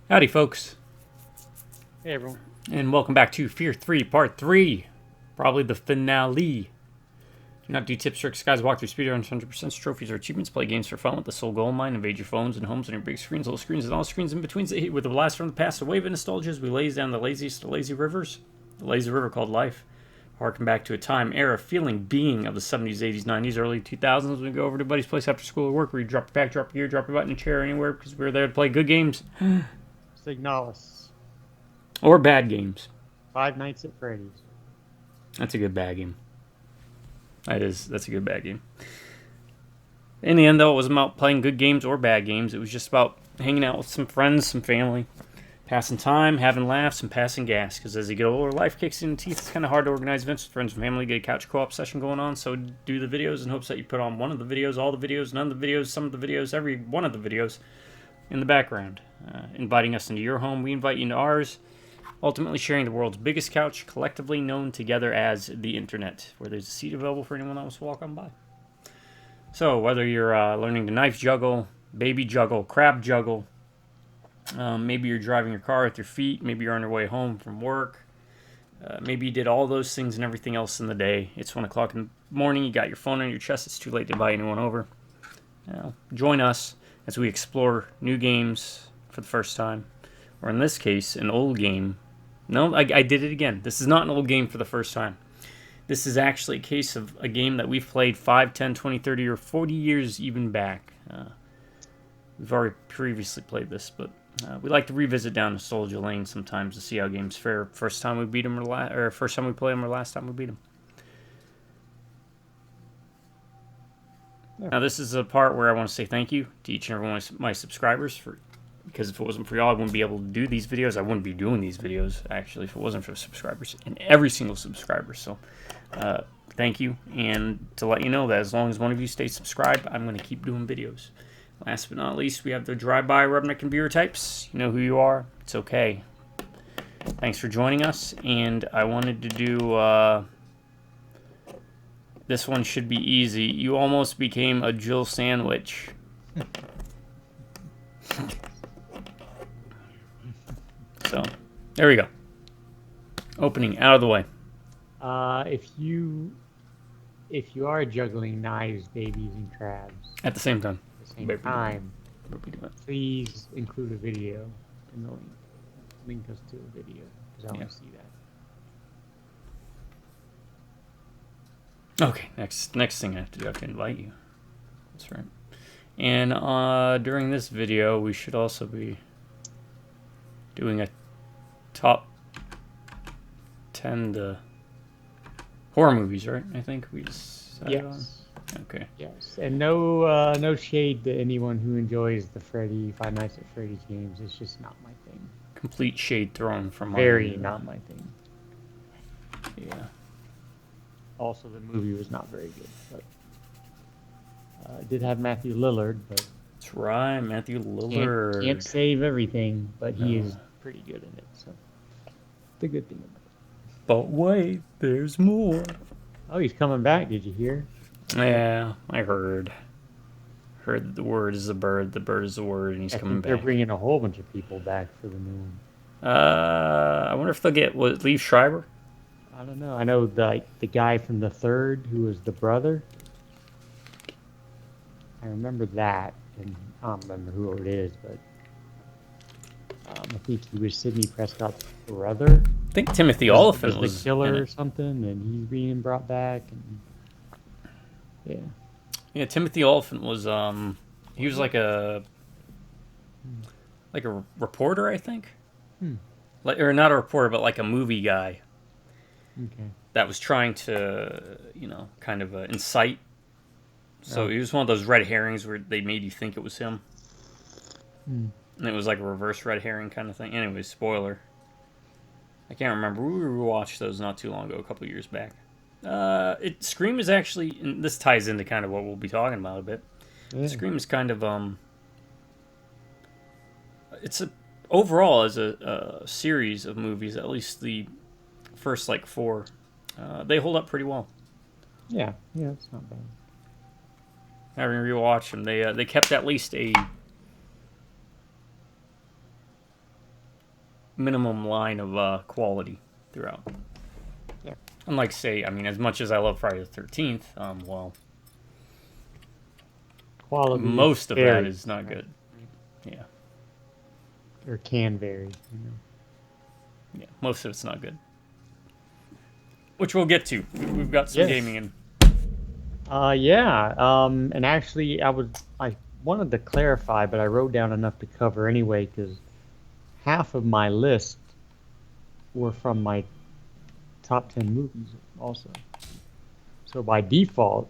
Howdy, folks, Hey everyone. and welcome back to Fear 3 Part 3. Probably the finale. Do not do tips, tricks, guys, walkthroughs, speedruns, 100% trophies, or achievements. Play games for fun with the sole goal in mind. Invade your phones and homes and your big screens, little screens, and all screens in between. Hit with a blast from the past, a wave of nostalgia as we laze down the laziest of lazy rivers. The lazy river called life. Harken back to a time, era, feeling, being of the 70s, 80s, 90s, early 2000s. We go over to a buddy's place after school or work where you drop your back, drop your gear, drop your butt in a chair anywhere because we're there to play good games Signalis. or bad games. Five Nights at Freddy's. That's a good bad game. That's a good bad game. In the end, though, it wasn't about playing good games or bad games. It was just about hanging out with some friends, some family, passing time, having laughs, and passing gas. Because as you get older, life kicks in the teeth. It's kind of hard to organize events with friends and family, get a couch co-op session going on. So do the videos in hopes that you put on one of the videos, all the videos, none of the videos, some of the videos, every one of the videos in the background. Inviting us into your home, we invite you into ours. Ultimately sharing the world's biggest couch, collectively known together as the internet, where there's a seat available for anyone that wants to walk on by. So whether you're learning to knife juggle, baby juggle, crab juggle, maybe you're driving your car with your feet, maybe you're on your way home from work, maybe you did all those things and everything else in the day. It's 1 o'clock in the morning, you got your phone on your chest, it's too late to invite anyone over. Join us as we explore new games for the first time, or in this case, an old game. No, I did it again. This is not an old game for the first time. This is actually a case of a game that we've played 5, 10, 20, 30, or 40 years even back. We've already previously played this, but we like to revisit down nostalgia lane sometimes to see how games fare. First time we beat them, or first time we play them, or last time we beat them. Now, this is a part where I want to say thank you to each and every one of my subscribers because if it wasn't for y'all, I wouldn't be able to do these videos. I wouldn't be doing these videos, actually, if it wasn't for subscribers. And every single subscriber. So, thank you. And to let you know that as long as one of you stays subscribed, I'm going to keep doing videos. Last but not least, we have the drive-by rubberneck and viewer types. You know who you are. It's okay. Thanks for joining us. And I wanted to do... this one should be easy. You almost became a Jill sandwich. So, there we go. Opening out of the way. If you are juggling knives, babies, and crabs At the same time. at the same time, please include a video in the link. Link us to a video because I want to see that. Okay, next thing I have to do, I have to invite you. That's right. And during this video, we should also be doing a top 10 horror movies, right? I think we decided on. Okay. Yes, and no shade to anyone who enjoys the Five Nights at Freddy's games. It's just not my thing. Complete shade thrown from Very not my thing. Yeah. Also, the movie was not very good, but it did have Matthew Lillard, but That's right, Matthew Lillard. can't save everything, but he is pretty good in it, so the good thing about it. But wait, there's more. Oh, he's coming back, did you hear? Yeah, I heard. Heard that the word is the bird is the word, and he's coming back. They're bringing a whole bunch of people back for the new one. I wonder if they'll get Liev Schreiber. I don't know. I know the guy from the third who was the brother. I remember that, and I don't remember who it is, but I think he was Sidney Prescott's brother. I think Timothy Olyphant was the killer or something, and he's being brought back. And yeah, Timothy Olyphant was he was like a reporter, I think. Or not a reporter, but like a movie guy. Okay. That was trying to, kind of incite. So he was one of those red herrings where they made you think it was him. And it was like a reverse red herring kind of thing. Anyway, spoiler. I can't remember. We rewatched those not too long ago, a couple years back. Scream is actually, and this ties into kind of what we'll be talking about a bit. Yeah. Scream is kind of, overall as a series of movies, at least the first 4, they hold up pretty well. Yeah, it's not bad. Having rewatched them, they kept at least minimum line of quality throughout. Yeah. Unlike, say, I mean, as much as I love Friday the 13th, well, Quality most of that varies, is not right? good. Yeah. Or can vary. Yeah, most of it's not good. Which we'll get to. We've got some Yes. gaming in. Yeah. And actually, I wanted to clarify, but I wrote down enough to cover anyway, because half of my list were from my top 10 movies also. So by default,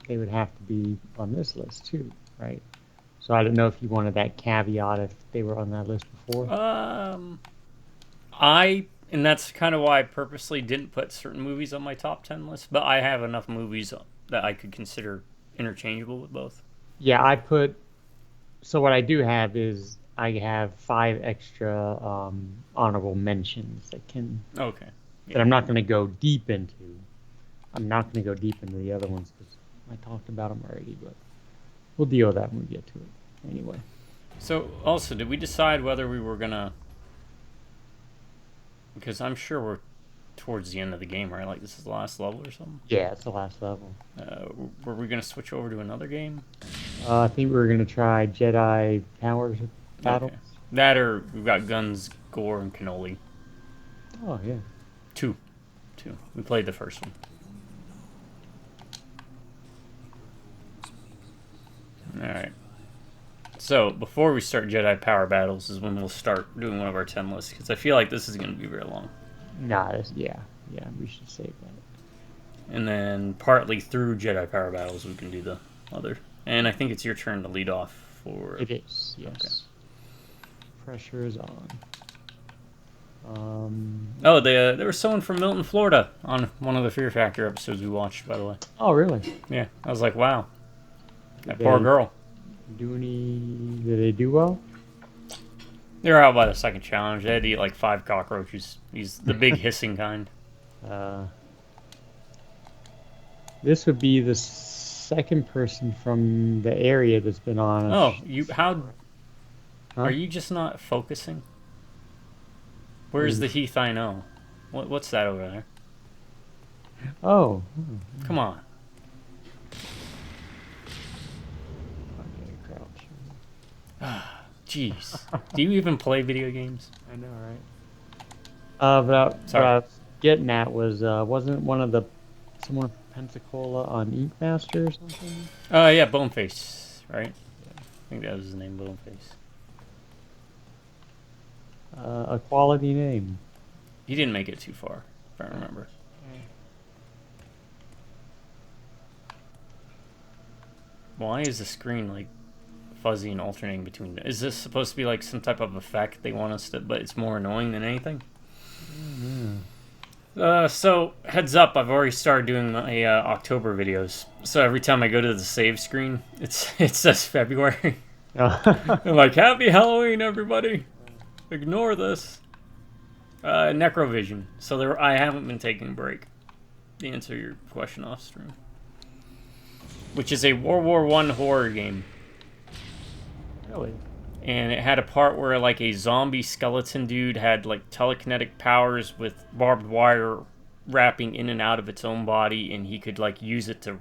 they would have to be on this list too, right? So I don't know if you wanted that caveat if they were on that list before. And that's kind of why I purposely didn't put certain movies on my top 10 list, but I have enough movies that I could consider interchangeable with both. Yeah, so what I do have is I have 5 extra honorable mentions Okay. that Yeah. I'm not going to go deep into. I'm not going to go deep into the other ones because I talked about them already, but we'll deal with that when we get to it. Anyway. So, also, did we decide whether we were going to. Because I'm sure we're towards the end of the game, right? Like, this is the last level or something? Yeah, it's the last level. Were we going to switch over to another game? I think we're going to try Jedi Powers Battles. Okay. That or we've got Guns, Gore, and Cannoli. Oh, yeah. Two. We played the first one. Alright. So, before we start Jedi Power Battles is when we'll start doing one of our 10 lists, because I feel like this is going to be very long. Nah, yeah, we should save that. And then partly through Jedi Power Battles, we can do the other. And I think it's your turn to lead off for. It is, yes. Okay. Pressure is on. Oh, there was someone from Milton, Florida on one of the Fear Factor episodes we watched, by the way. Oh, really? Yeah, I was like, wow. That poor girl. Did they do well? They were out by the second challenge. They had to eat like 5 cockroaches. He's the big hissing kind. This would be the second person from the area that's been on. Are you just not focusing? Where's the Heath I know? What's that over there? Oh. Come on. Okay, crouch. Jeez. Do you even play video games? I know, right? What I was getting at was, wasn't someone from Pensacola on Ink Master or something? Yeah, Boneface, right? Yeah. I think that was his name, Boneface. A quality name. He didn't make it too far, if I remember. Why is the screen like fuzzy and alternating between? Is this supposed to be like some type of effect they want us to, but it's more annoying than anything? So heads up, I've already started doing my October videos. So every time I go to the save screen, it says February. I'm like, happy Halloween, everybody. Ignore this. Necrovision. So I haven't been taking a break. To answer your question off stream. Which is a World War I horror game. Really? And it had a part where like a zombie skeleton dude had like telekinetic powers with barbed wire wrapping in and out of its own body, and he could like use it to,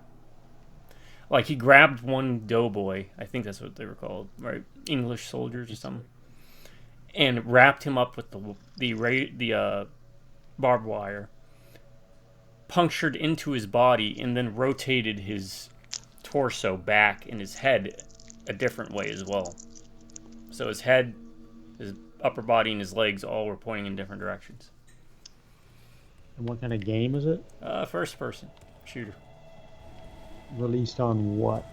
like, he grabbed one doughboy, I think that's what they were called, right? English soldiers or something, and wrapped him up with the barbed wire, punctured into his body, and then rotated his torso back and his head a different way as well. So his head, his upper body, and his legs all were pointing in different directions. And what kind of game is it? First person shooter. Released on what?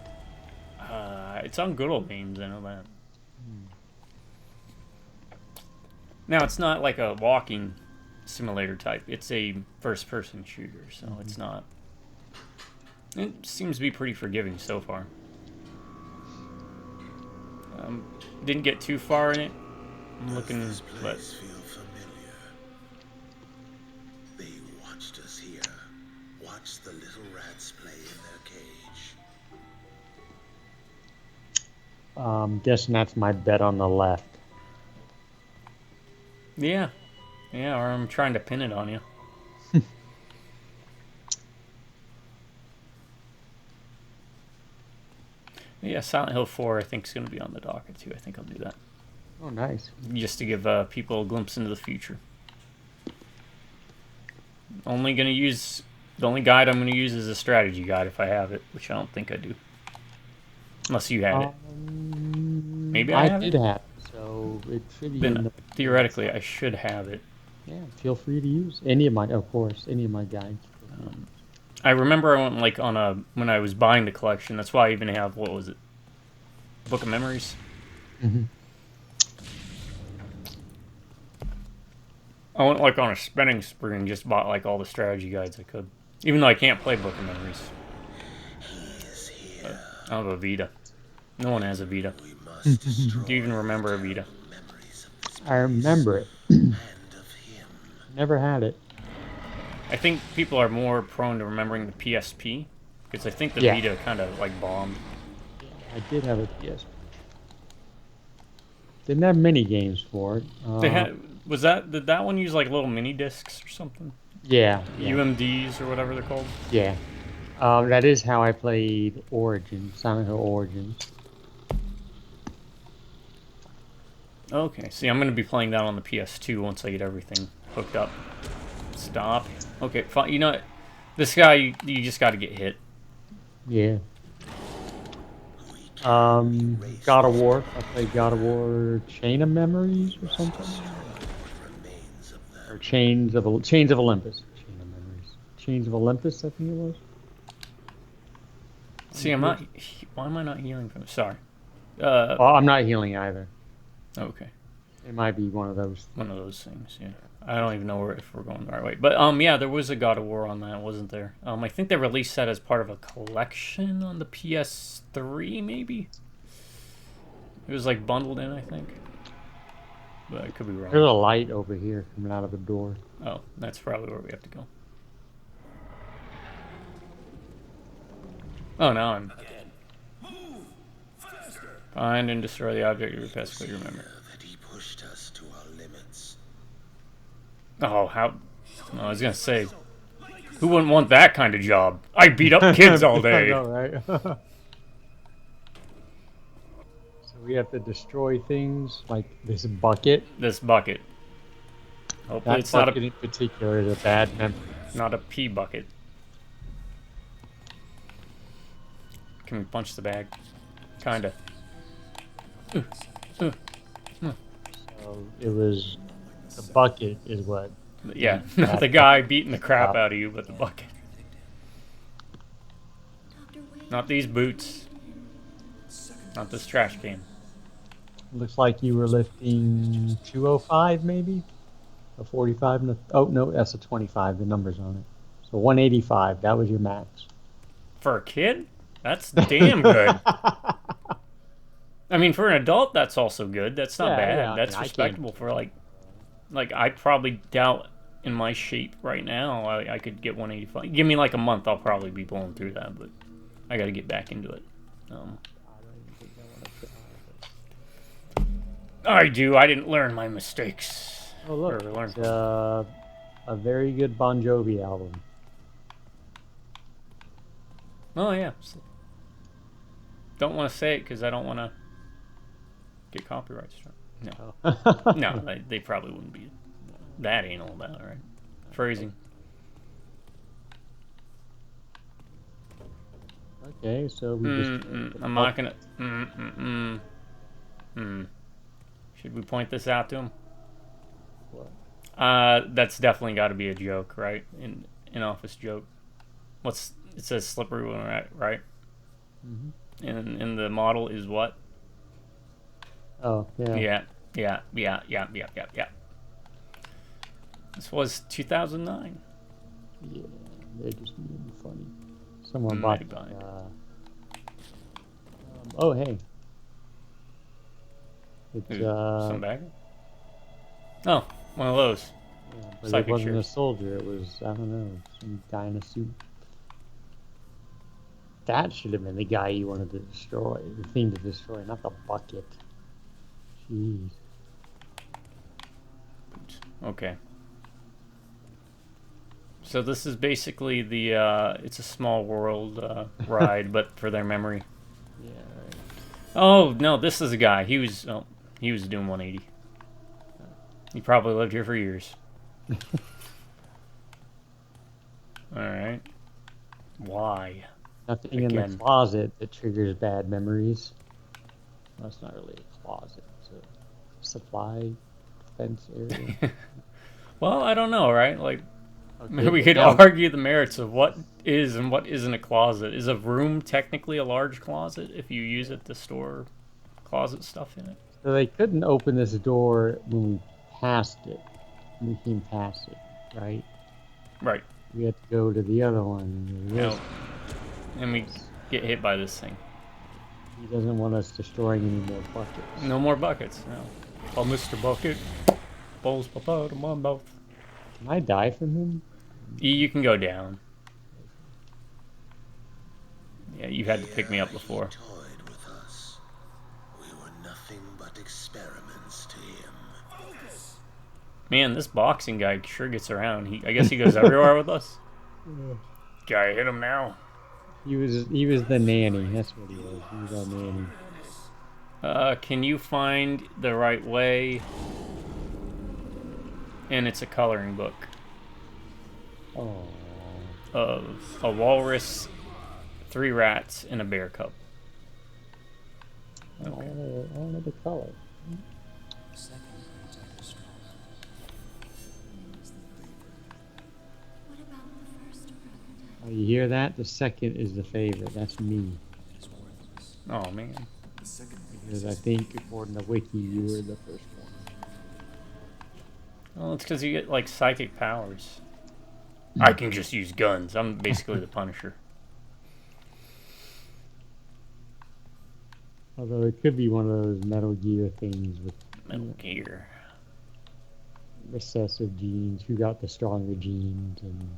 It's on Good Old Games, I know that. Now, it's not like a walking simulator type. It's a first person shooter, so it's not. It seems to be pretty forgiving so far. Didn't get too far in it. I'm looking, but feel familiar. They watched us here. Watched the little rats play in their cage. Guessing that's my bet on the left. Yeah. Yeah, or I'm trying to pin it on you. Yeah, Silent Hill 4 I think is going to be on the docket too. I think I'll do that. Oh, nice. Just to give people a glimpse into the future. Only going to use... The only guide I'm going to use is a strategy guide if I have it, which I don't think I do. Unless you had it. Maybe I I have did it? have it, so it should be in Then the... theoretically I should have it. Yeah, feel free to use any of my, of course, any of my guides. I remember I went like on a... When I was buying the collection, that's why I even have... What was it? Book of Memories? Mm-hmm. I went like on a spending spree and just bought like all the strategy guides I could. Even though I can't play Book of Memories. But I have a Vita. No one has a Vita. We must destroy Do you even remember a the Vita? eternal memories of this I remember it. and of him. Never had it. I think people are more prone to remembering the PSP. Because I think the Yeah. Vita kind of like bombed. I did have a PSP. Didn't have many games for it. They had... Was that... Did that one use like little mini discs or something? Yeah. UMDs or whatever they're called? Yeah. That is how I played Origins, Silent Hill Origins. Okay, see, I'm going to be playing that on the PS2 once I get everything hooked up. Stop. Okay, fine. You know what? This guy, you just got to get hit. Yeah. God of War. I played God of War Chain of Memories or something. Or Chains of Olympus. Chain of Memories. Chains of Olympus, I think it was. See, I'm not... Why am I not healing from... Sorry. Well, I'm not healing either. Okay. It might be one of those. One of those things, yeah. I don't even know if we're going the right way. But, yeah, there was a God of War on that, wasn't there? I think they released that as part of a collection on the PS3, maybe? It was, like, bundled in, I think. But I could be wrong. There's a light over here coming out of the door. Oh, that's probably where we have to go. Oh, now I'm... Find and destroy the object you request, but you remember. That he pushed us to our limits. Oh, how... I was gonna say... Who wouldn't want that kind of job? I beat up kids all day. I know, right? So we have to destroy things like this bucket. This bucket. Hopefully That it's not bucket in particular is a bad memory. not a pee bucket. Can we punch the bag? Kinda. So it was the bucket is what. Yeah, not the guy beating the crap out of you, but the bucket. Not these boots. Not this trash can. Looks like you were lifting 205 maybe? A 45 and a, oh no, that's a 25, the number's on it. So 185, that was your max. For a kid? That's damn good. I mean, for an adult, that's also good. That's not bad. Yeah, That's I mean, respectable for like I probably doubt in my shape right now I could get 185. Give me like a month, I'll probably be blowing through that, but I got to get back into it. I do. I didn't learn my mistakes. Oh look, Or learn it's a very good Bon Jovi album. Oh yeah. Don't want to say it because I don't want to get copyright struck. No, Oh. no, they probably wouldn't be that anal about it, right? Phrasing. Okay, so we just. I'm not gonna. Should we point this out to him? What? That's definitely got to be a joke, right? An office joke. It says slippery when right? Mm-hmm. And the model is what? Oh yeah. Yeah. This was 2009. Yeah, they're just being funny. Someone Mighty bought. Bunny. Oh hey. It's Some bag? Oh, one of those. yeah, but Psychic it wasn't shares. a soldier. It was I don't know, some guy in a suit. That should have been the guy you wanted to destroy, the thing to destroy, not the bucket. Jeez. Boots. Okay. So this is basically the It's a Small World ride, but for their memory. Yeah, right. Oh no, this is a guy. He was doing 180. He probably lived here for years. All right. Why? Nothing in the Again. closet that triggers bad memories. Well, it's not really a closet. It's a supply fence area. Well, I don't know, right? Like, Okay, we but could now argue the merits of what is and what isn't a closet. Is a room technically a large closet if you use it to store closet stuff in it? so they couldn't open this door when we passed it. When we came past it, right? Right. We had to go to the other one. And Now, and we get hit by this thing. he doesn't want us destroying any more buckets. No more buckets. No. Oh, Mr. Bucket. Balls pop out of my mouth. Can I die from him? You can go down. Yeah, you had to pick me up before. He toyed with us. We were nothing but experiments to him. Man, this boxing guy sure gets around. I guess he goes everywhere with us. Guy, hit him now. He was the nanny. That's what he was. He was our nanny. Can you find the right way? And it's a coloring book Oh. of a walrus, 3 rats, and a bear cub. I don't know the color. What about the first brother? Oh, you hear that? The second is the favorite. That's me. Oh man. Because I think, according to Wiki, you were the first one. Well, it's because you get like psychic powers. I can just use guns. I'm basically the Punisher. Although it could be one of those Metal Gear things with Metal Gear. recessive genes. Who got the stronger genes? And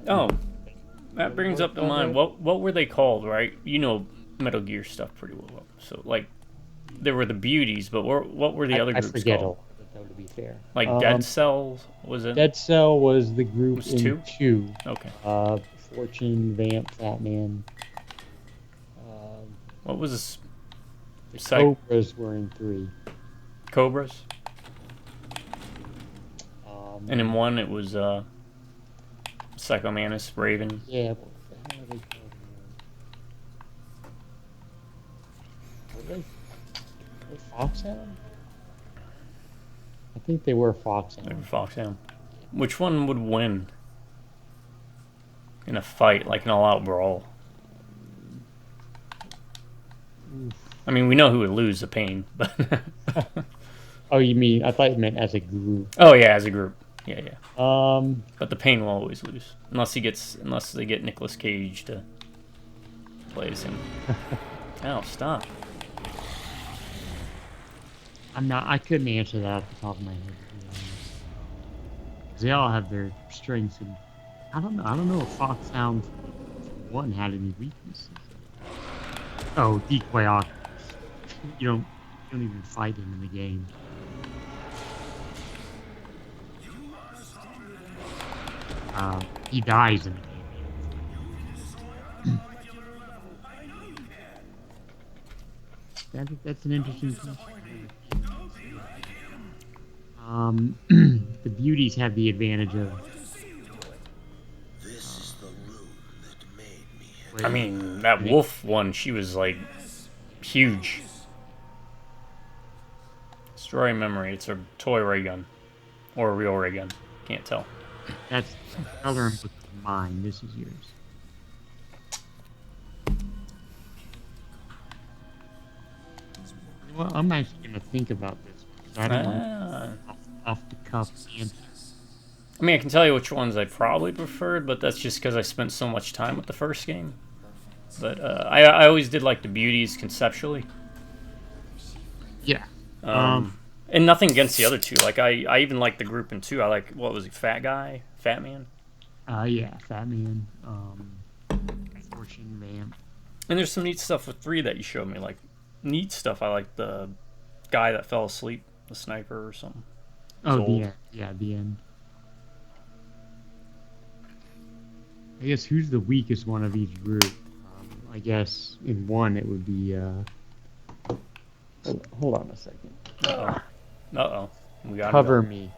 Oh, that brings up to mind. What were they called? Right? You know Metal Gear stuff pretty well. So like, there were the beauties, but what were the other I groups forget called? all of it, though, to be fair. Like Dead Cells, was it? Dead Cell was the group Was in two? 2. Okay. Fortune, Vamp, Fat Man. What was this? The Psych- Cobras were in 3. Cobras? And in Um, 1 it was Psycho Mantis, Raven. Yeah, what the hell are they called? Were they Foxhound? I think they were Foxhound. Like Foxhound. Which one would win in a fight, like an all-out brawl? I mean, we know who would lose, the Pain, but Oh, you mean, I thought you meant as a group. oh yeah, as a group, yeah. Um, But the Pain will always lose unless they get Nicolas Cage to play as him. Oh, stop! I couldn't answer that off the top of my head, to be honest. 'Cause they all have their strengths, and I don't know if Foxhound 1 had any weaknesses. Oh, decoy octopus. You don't even fight him in the game. He dies in the game. That's an interesting question. The beauties have the advantage of. This is the room that made me. I mean, that wolf one, she was like huge. Destroy memory. It's a toy ray gun or a real ray gun. Can't tell. That's coloring book is mine. This is yours. Well, I'm actually gonna think about this. I don't know off the cuff answer. I mean, I can tell you which ones I probably preferred, but that's just because I spent so much time with the first game. But I always did like the beauties conceptually. Yeah. And nothing against the other two. Like I even like the group in 2. I like, what was it, Fat Man. Yeah, Fat Man. Fortune Vamp. And there's some neat stuff with 3 that you showed me. Like neat stuff. I like the guy that fell asleep the sniper or something. Oh, old. the end. Yeah, the end. I guess who's the weakest one of each group? I guess in one it would be. Hold on a second. Uh-oh. We got Cover him. me.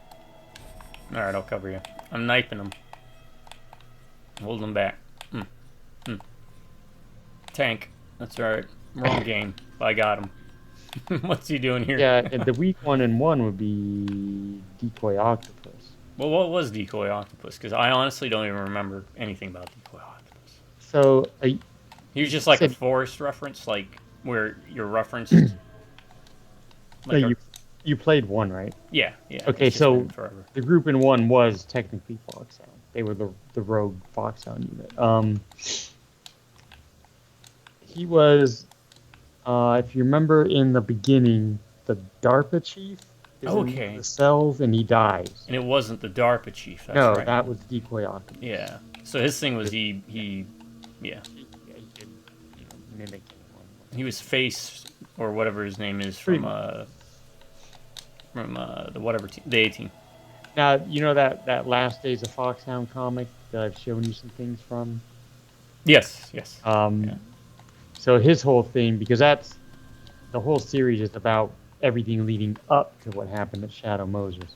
Alright, I'll cover you. I'm knifing him. Holding him back. Tank. That's right. Wrong game. I got him. What's he doing here? Yeah, and the weak one in one would be Decoy Octopus. Well, what was Decoy Octopus? Because I honestly don't even remember anything about Decoy Octopus. So He was just like a forest reference, like where you're referenced. Like you played one, right? yeah. Okay, it's just so been forever. the group in one was technically Foxhound. They were the rogue Foxhound unit. He was, if you remember in the beginning, the DARPA chief is in the cells and he dies. And it wasn't the DARPA chief. That's No, right. that was Decoy Octopus. Yeah. So his thing was he could mimic anyone. He was Face or whatever his name is from the whatever team, the A team. Now you know that Last Days of Foxhound comic that I've shown you some things from. Yes. So his whole thing, because that's the whole series is about everything leading up to what happened at Shadow Moses.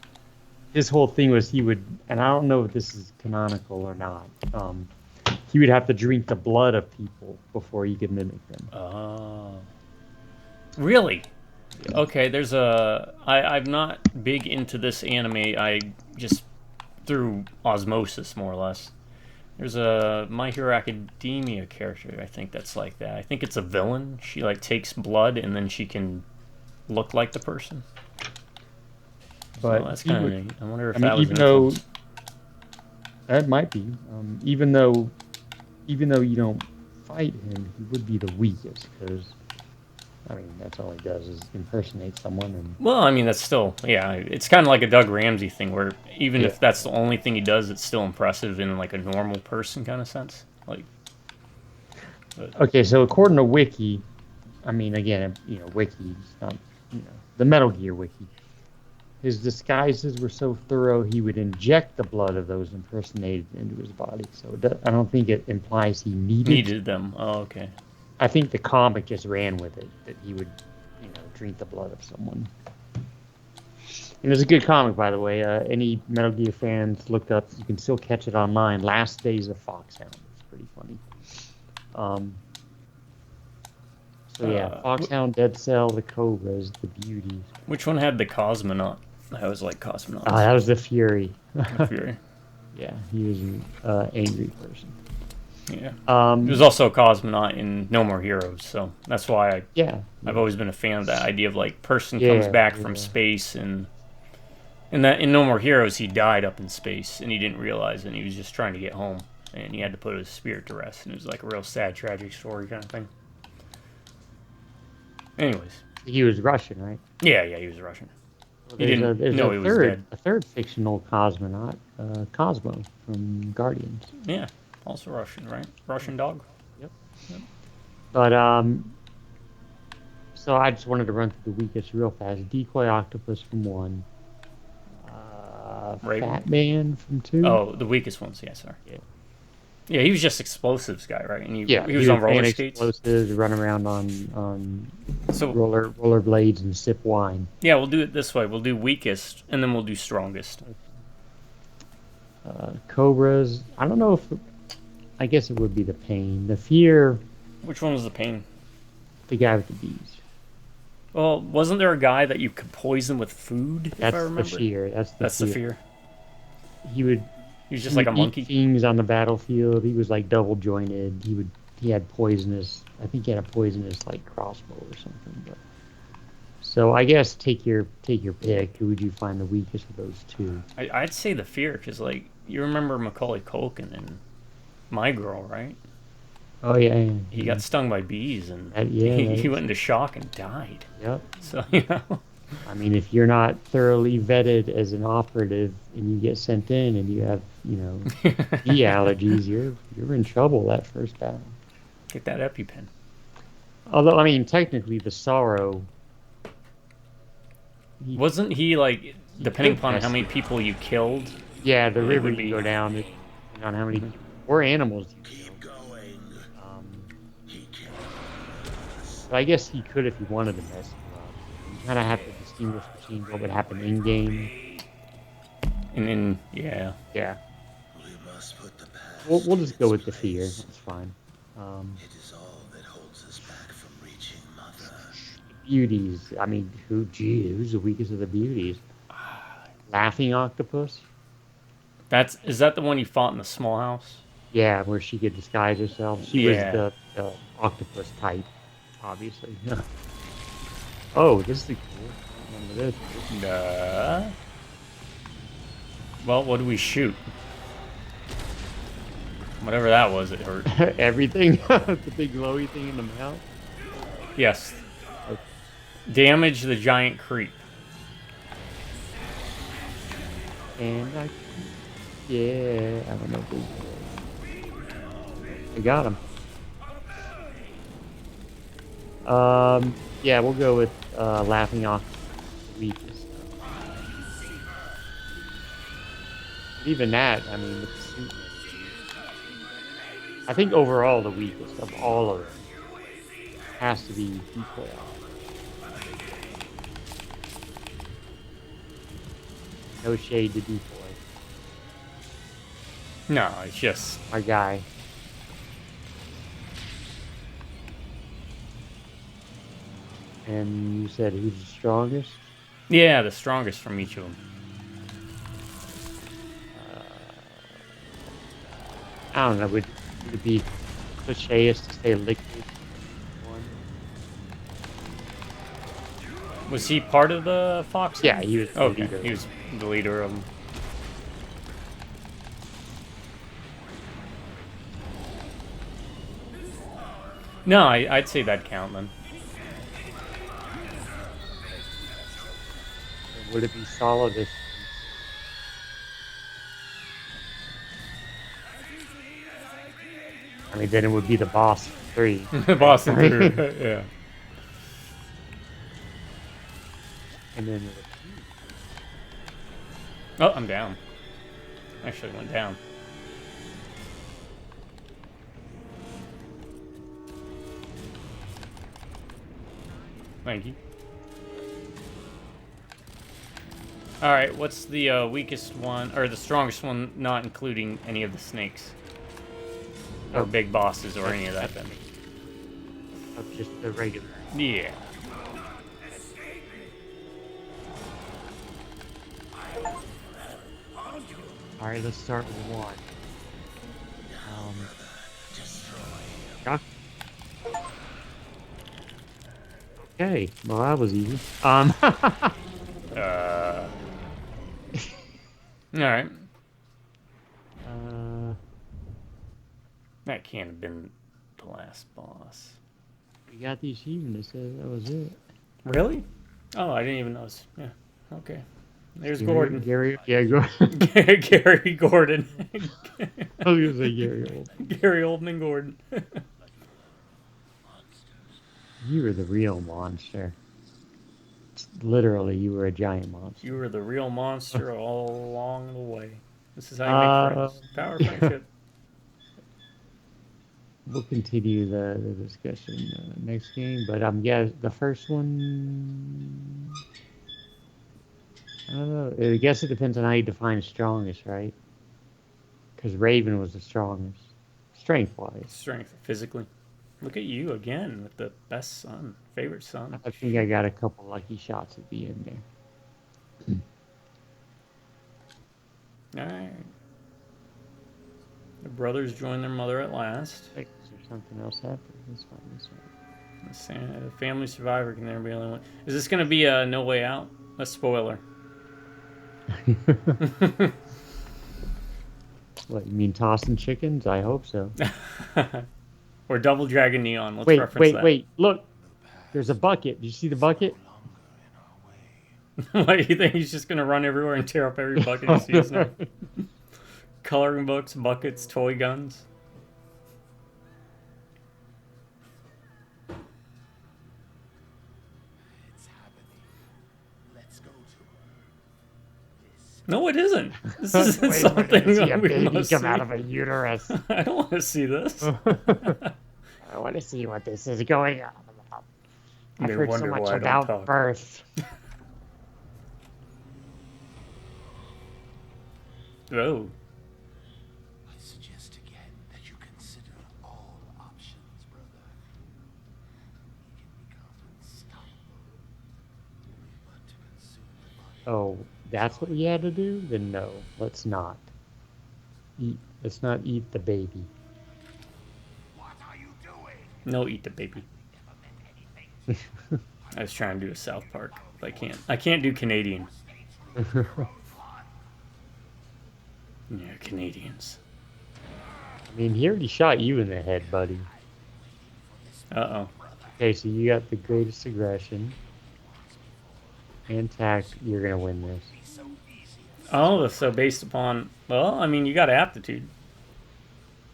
His whole thing was he would, and I don't know if this is canonical or not. He would have to drink the blood of people before he could mimic them. Oh. Really? Yeah. Okay, there's I'm not big into this anime. I just through osmosis, more or less. There's a My Hero Academia character, I think that's like that. I think it's a villain. She like takes blood and then she can look like the person. But so that's kind of neat. I wonder if that was even though that might be, even though you don't fight him, he would be the weakest because, I mean, that's all he does is impersonate someone. And well, I mean, that's still, yeah, it's kind of like a Doug Ramsey thing where even if that's the only thing he does, it's still impressive in like a normal person kind of sense. Like, okay, so according to Wiki, I mean, again, Wiki, it's not, the Metal Gear Wiki. His disguises were so thorough he would inject the blood of those impersonated into his body. So I don't think it implies he needed them. Oh, okay. I think the comic just ran with it, that he would, drink the blood of someone. And it's a good comic, by the way. Any Metal Gear fans looked up, you can still catch it online. Last Days of Foxhound. It's pretty funny. So yeah, Foxhound, Dead Cell, the Cobras, the Beauties. Which one had the Cosmonaut? I was like Cosmonaut. That was the Fury. The Fury. Yeah, he was an angry person. Yeah. He was also a cosmonaut in No More Heroes, so that's why I've always been a fan of that idea of like person comes back from space and that in No More Heroes he died up in space and he didn't realize it and he was just trying to get home and he had to put his spirit to rest and it was like a real sad tragic story kind of thing. Anyways. He was Russian, right? Yeah, he was Russian. Well, he didn't know he was dead. A third fictional cosmonaut, Cosmo from Guardians. Yeah. Also Russian, right? Russian dog? Yep. But, so I just wanted to run through the weakest real fast. Decoy Octopus from 1. Fat Man from 2. Oh, the weakest ones, yeah, sorry. Yeah, he was just explosives guy, right? And he was on roller skates. Explosives, run around on roller blades and sip wine. Yeah, we'll do it this way. We'll do weakest, and then we'll do strongest. Cobras. I don't know if... I guess it would be the Pain. The Fear... Which one was the Pain? The guy with the bees. Well, wasn't there a guy that you could poison with food, if I remember? That's the Fear. That's the Fear. He was just like a monkey? Eat things on the battlefield. He was like double jointed. He had poisonous... I think he had a poisonous like crossbow or something. But so I guess take your pick. Who would you find the weakest of those two? I'd say the Fear, because like you remember Macaulay Culkin in My Girl, right? Oh yeah. He got stung by bees and he went into shock and died. Yep. So I mean, if you're not thoroughly vetted as an operative and you get sent in and you have bee allergies, you're in trouble that first battle. Get that EpiPen. Although I mean, technically the Sorrow Wasn't he like, depending upon how mess many it. people you killed? Yeah, the It river would can be- go down depending on how many people or animals you Keep kill. going. Um, He can. but I guess he could if he wanted to mess you up. You kind of have to distinguish between what would happen in game. And then, yeah. Yeah, We must put the past we'll in just go its with the fear. place. That's fine. It is all that holds us back from reaching Mother. Beauties. I mean, who's the weakest of the beauties? Laughing octopus. Is that the one you fought in the small house? Yeah, where she could disguise herself. She was Yeah. the octopus type, obviously. Oh, this is cool. I remember this. Well, what do we shoot? Whatever that was, it hurt. Everything. The big glowy thing in the mouth. Yes. Okay. Damage the giant creep. And yeah, I don't know. I got him. Yeah, we'll go with laughing off the weakest. Even that, I mean, with the suit. I think overall the weakest of all of them has to be Decoy. No shade to Decoy. No, it's just My guy. And you said who's the strongest? yeah, the strongest from each of them. I don't know. Would it be cliché-ish to say liquid? One? Was he part of the Fox? Yeah, he was the Okay, leader. he was the leader of them. No, I'd say that'd count then. Would it be solid? I mean, then it would be the boss 3. Boston Theater. Yeah. And then Oh, I'm down. Actually went down. Thank you. All right, what's the weakest one, or the strongest one, not including any of the snakes? Or Oh. big bosses or any of that then? of just the regular. Yeah. All right, let's start with 1. Doc- Okay, well that was easy. All right. Uh, That can't have been the last boss. we got the achievement. It said that was it. Really? Oh, I didn't even notice. Yeah. Okay. There's Gordon. Gary, yeah, Gordon. Gary Gordon. I was gonna say Gary Old. Gary Oldman Gordon. You were the real monster. Literally, you were a giant monster. You were the real monster all along the way. This is how you make friends. Power of friendship. We'll continue the discussion next game, but yeah, the first one. I don't know. I guess it depends on how you define strongest, right? Because Raven was the strongest, strength-wise. Strength, physically. Look at you again with the best son, favorite son. I think I got a couple lucky shots at the end there. All right. The brothers join their mother at last. Is there something else happening? Let's find this one. The family survivor can never be the only one. Is this going to be a No Way Out? A spoiler. What, you mean tossing chickens? I hope so. Or Double Dragon Neon. Let's Wait, reference that. wait, look. There's a bucket. Did you see the bucket? What, you think he's just going to run everywhere and tear up every bucket he sees now? Coloring books, buckets, toy guns. It's happening. Let's go No, it isn't. This Wait isn't a minute, something I see a that we baby must come see. out of a uterus. I don't want to see this. I want to see what this is going on about. I've They heard so wonder much why I don't about talk. birth. Oh, I suggest again that you consider all options, brother. He can become unstoppable. Only but to consume the body. Oh, that's what we had to do? Then no, let's not. Let's not eat the baby. What are you doing? no, eat the baby. Never meant anything. I was trying to do a South Park, but I can't. I can't do Canadian. Stay true to your own blood. Yeah, Canadians. I mean, he already shot you in the head, buddy. Uh oh. Okay, so you got the greatest aggression and tact. You're gonna win this. So easy. Oh, so based upon. Well, I mean, you got aptitude.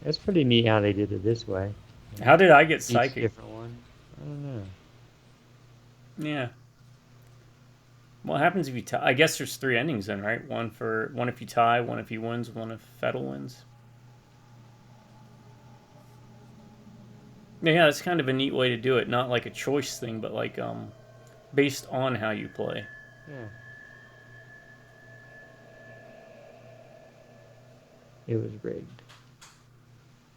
That's pretty neat how they did it this way. How did I get Each psychic? different one. I don't know. Yeah. What happens if you tie? I guess there's 3 endings then, right? One if you tie, one if he wins, one if Fettel wins. Yeah, that's kind of a neat way to do it. Not like a choice thing, but like based on how you play. Yeah. It was rigged.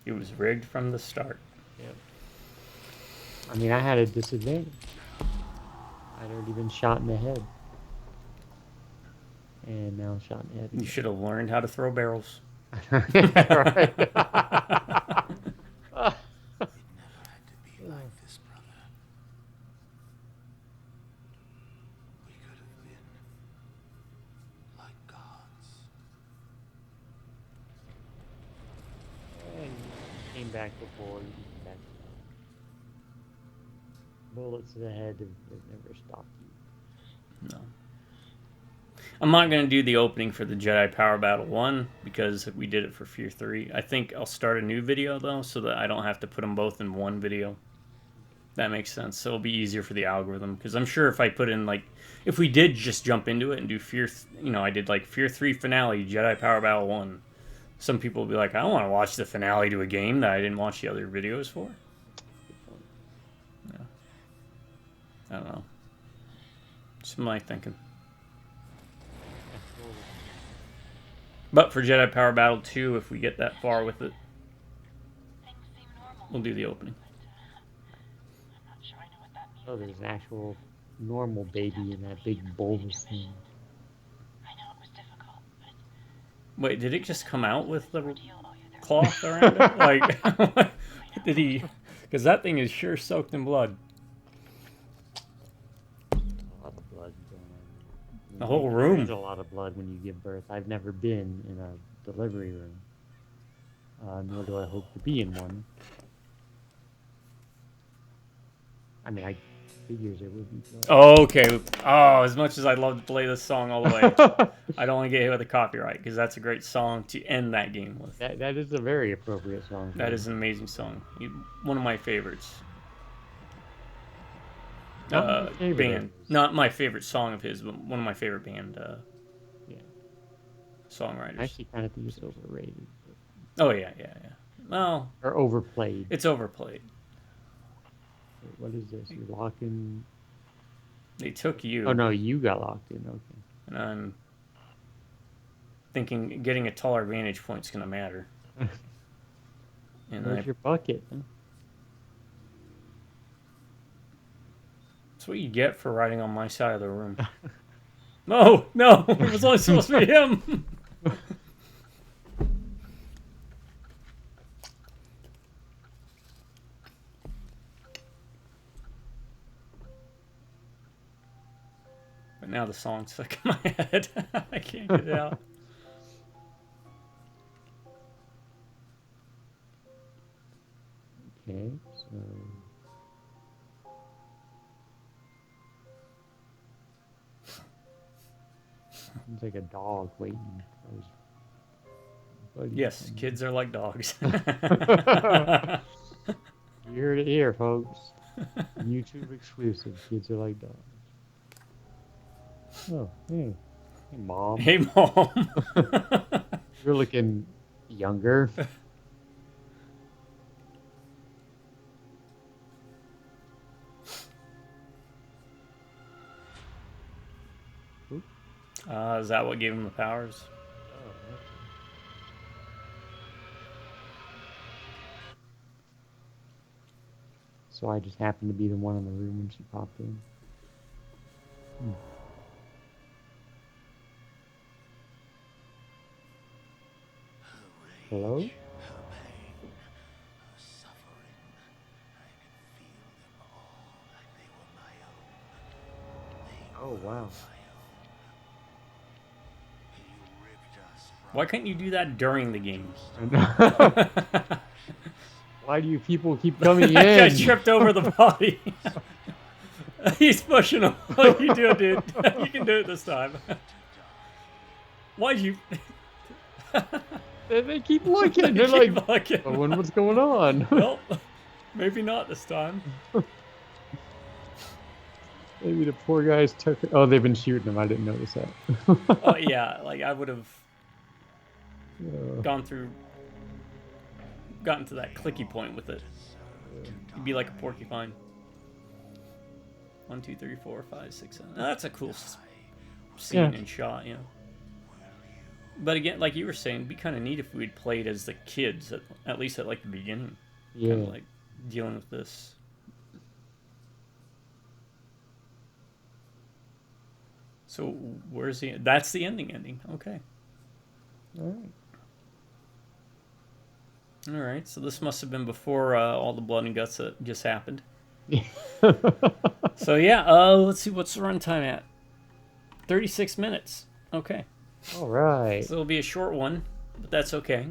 It was rigged from the start. Yep. I mean, I had a disadvantage. I'd already been shot in the head. And now I'm shot in the head. You should have learned how to throw barrels. Yeah, right. It never had to be like this, brother. We could have been like gods. And you came back before. You came back. Bullets to the head have never stopped you. No. I'm not going to do the opening for the Jedi Power Battle 1 because we did it for F.E.A.R 3. I think I'll start a new video though so that I don't have to put them both in one video. That makes sense. So it'll be easier for the algorithm because I'm sure if I put in like if we did just jump into it and do I did like F.E.A.R 3 finale Jedi Power Battle 1. Some people will be like, I don't want to watch the finale to a game that I didn't watch the other videos for. Yeah. I don't know. Just my thinking. But for Jedi Power Battle 2, if we get that far with it, we'll do the opening. Oh, there's an actual normal baby in that big bulbous thing. Wait, did it just come out with the cloth around it? Like, did he? Because that thing is sure soaked in blood. A lot of blood going on. The whole room. There's a lot of blood when you give birth. I've never been in a delivery room. Nor do I hope to be in one. I mean, I figures there would be blood. Oh, okay. Oh, as much as I'd love to play this song all the way, I don't want to get hit with a copyright because that's a great song to end that game with. That is a very appropriate song. That is an amazing song. One of my favorites. Not my favorite Band. Not my favorite song of his, but one of my favorite band Yeah. songwriters. I actually kind of think it's overrated. Oh, yeah. Well, Or overplayed. it's overplayed. Wait, what is this? You're locking... They took you. Oh, no, you got locked in. Okay. And I'm thinking getting a taller vantage point is going to matter. And Where's your bucket? Huh? that's what you get for riding on my side of the room. No, it was only supposed to be him. But now the song's stuck in my head. I can't get it out. Okay, so... Sounds like a dog waiting for his buddy. Yes, kids are like dogs. You heard it here, folks. YouTube exclusive. Kids are like dogs. Oh, hey. Hey, Mom. Hey, Mom. You're looking younger. Oop. Is that what gave him the powers? Oh, okay. So I just happened to be the one in the room when she popped in. Hmm. Her rage, Hello? her pain, her suffering. I could feel them all like they were my own. They Oh, were wow. my own. He ripped us from Why couldn't you do that during the game? Why do you people keep coming That guy in? tripped over the body. He's pushing him. You do it, dude. You can do it this time. Why'd you? They keep looking. You They're like, keep looking. I wonder what's going on. Well, maybe not this time. Maybe the poor guys took. Oh, they've been shooting him. I didn't notice that. Oh yeah, like I would have Uh, gotten to that clicky point with it. You'd be like a porcupine. 1, 2, 3, 4, 5, 6, 7. Now, that's a cool scene Yeah. and shot, you know. But again, like you were saying, it'd be kind of neat if we'd played as the kids, at least at like the beginning, yeah. kind of like dealing with this. So where's the? That's the ending. Okay. All right. All right. So this must have been before all the blood and guts that just happened. So yeah, let's see what's the runtime at. 36 minutes. Okay. All right. So it'll be a short one, but that's okay.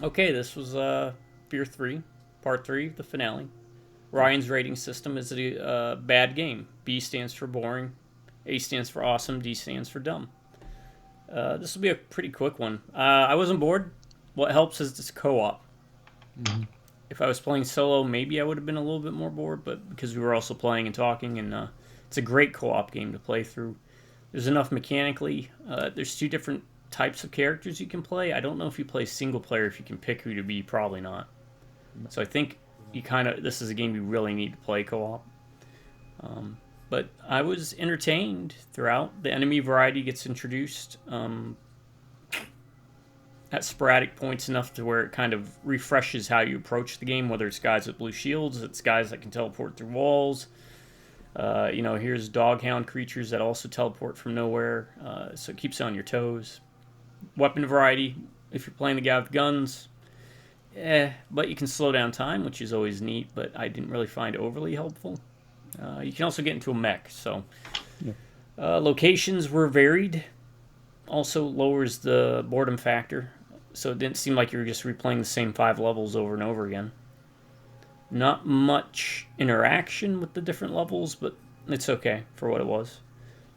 Okay, this was F.E.A.R 3, Part 3, the finale. Ryan's rating system is a bad game. B stands for boring, A stands for awesome, D stands for dumb. This will be a pretty quick one. I wasn't bored. What helps is this co-op. Mhm. If I was playing solo, maybe I would have been a little bit more bored, but because we were also playing and talking, and it's a great co-op game to play through. There's enough mechanically. There's 2 different types of characters you can play. I don't know if you play single player, if you can pick who to be. Probably not. So I think this is a game you really need to play co-op. But I was entertained throughout. The enemy variety gets introduced at sporadic points enough to where it kind of refreshes how you approach the game, whether it's guys with blue shields, it's guys that can teleport through walls. Here's doghound creatures that also teleport from nowhere, so it keeps you on your toes. Weapon variety, if you're playing the guy with guns, but you can slow down time, which is always neat, but I didn't really find overly helpful. You can also get into a mech, so Yeah. locations were varied. Also lowers the boredom factor, so it didn't seem like you were just replaying the same 5 levels over and over again. Not much interaction with the different levels, but it's okay for what it was.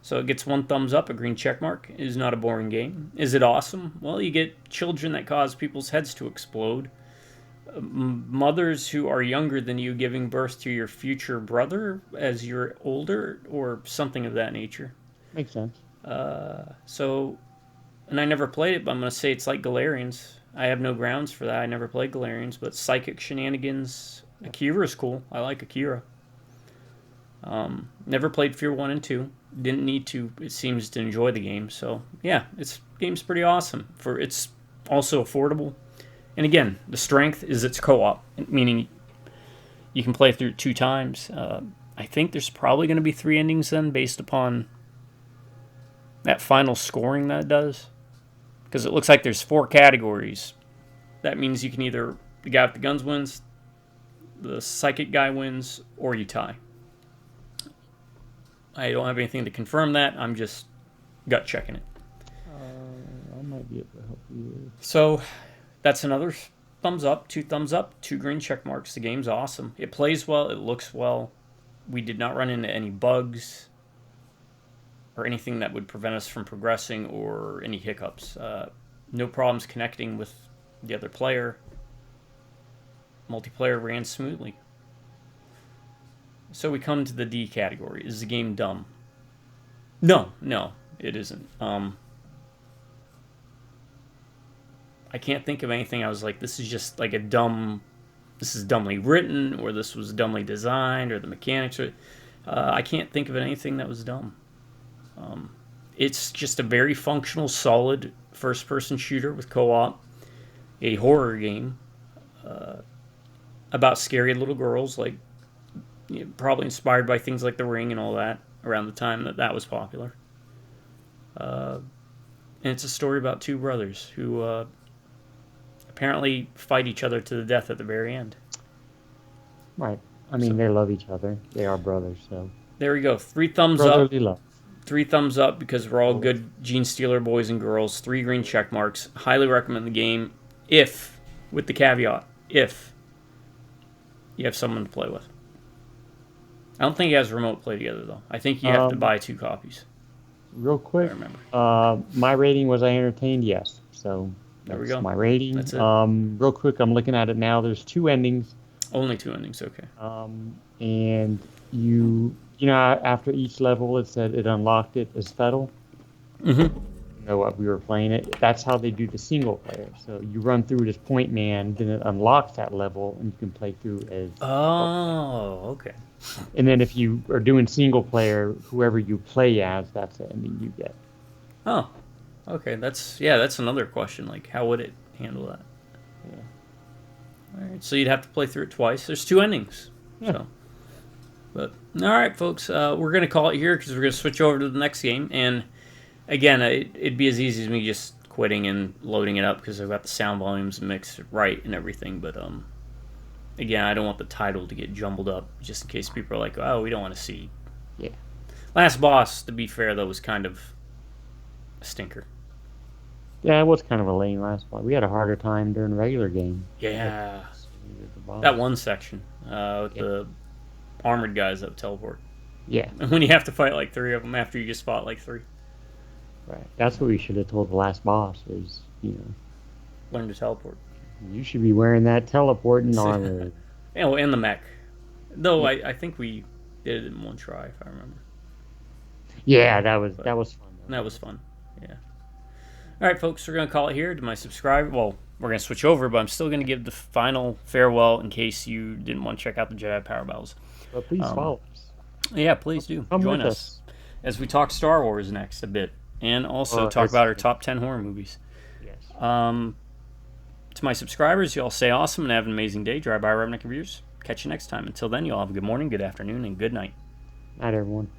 So it gets 1 thumbs up, a green check mark. It is not a boring game. Is it awesome? Well, you get children that cause people's heads to explode. Mothers who are younger than you giving birth to your future brother as you're older, or something of that nature. Makes sense. And I never played it, but I'm going to say it's like Galarians. I have no grounds for that. I never played Galarians, but psychic shenanigans. Akira is cool. I like Akira. Never played F.E.A.R 1 and 2. Didn't need to, it seems, to enjoy the game. So, yeah, game's pretty awesome. It's also affordable. And again, the strength is its co-op, meaning you can play through it 2 times. I think there's probably going to be 3 endings then, based upon that final scoring that it does. Because it looks like there's 4 categories. That means you can either, the guy with the guns wins, the psychic guy wins, or you tie. I don't have anything to confirm that. I'm just gut checking it. I might be able to help you. So that's another thumbs up, 2 thumbs up, 2 green check marks. The game's awesome. It plays well. It looks well. We did not run into any bugs or anything that would prevent us from progressing or any hiccups. No problems connecting with the other player. Multiplayer ran smoothly. So we come to the D category. Is the game dumb? No, it isn't. I can't think of anything I was like, this is just like this is dumbly written, or this was dumbly designed, or the mechanics. I can't think of anything that was dumb. It's just a very functional, solid first-person shooter with co-op, a horror game about scary little girls, like probably inspired by things like The Ring and all that around the time that was popular. And it's a story about two brothers who apparently fight each other to the death at the very end. Right. I mean, they love each other. They are brothers, so. There we go. 3 thumbs Brotherly up. love. 3 thumbs up because we're all good Gene Stealer boys and girls. 3 green check marks. Highly recommend the game with the caveat, if you have someone to play with. I don't think he has remote play together, though. I think you have to buy 2 copies. Real quick, I remember. my rating was I entertained, yes. So There we go. my rating. That's it. Real quick, I'm looking at it now. There's 2 endings. Only 2 endings, okay. And you know, after each level, it said it unlocked it as fatal. Mm-hmm. You know what, we were playing it. That's how they do the single player. So you run through it as point man, then it unlocks that level, and you can play through as. Oh, okay. And then if you are doing single player, whoever you play as, that's the ending you get. Oh, okay. That's another question. Like, how would it handle that? Yeah. All right, so you'd have to play through it twice. There's 2 endings. Yeah. So, but all right, folks, we're gonna call it here because we're gonna switch over to the next game. And again, it'd be as easy as me just quitting and loading it up because I've got the sound volumes mixed right and everything. But again, I don't want the title to get jumbled up just in case people are like, oh, we don't want to see. Yeah. Last Boss, to be fair, though, was kind of a stinker. Yeah, it was kind of a lame last one. We had a harder time during the regular game. Yeah. Like, That one section with the armored guys that would teleport. Yeah. And when you have to fight like 3 of them after you just fought like 3. Right. That's what we should have told the last boss is, Learn to teleport. you should be wearing that teleporting armor. Oh, and the mech. Though I think we did it in one try, if I remember. Yeah, that was fun. That was fun. Yeah. All right, folks, we're going to call it here. To my subscriber, well, we're going to switch over, but I'm still going to give the final farewell in case you didn't want to check out the Jedi Power Battles. But please follow us. Yeah, please do. Come Join with us as we talk Star Wars next a bit, and also Oh, talk that's about our good. top 10 horror movies. Yes. To my subscribers, y'all stay awesome and have an amazing day. Drive by Redneck Reviews. Catch you next time. Until then, y'all have a good morning, good afternoon, and good night. Night, everyone.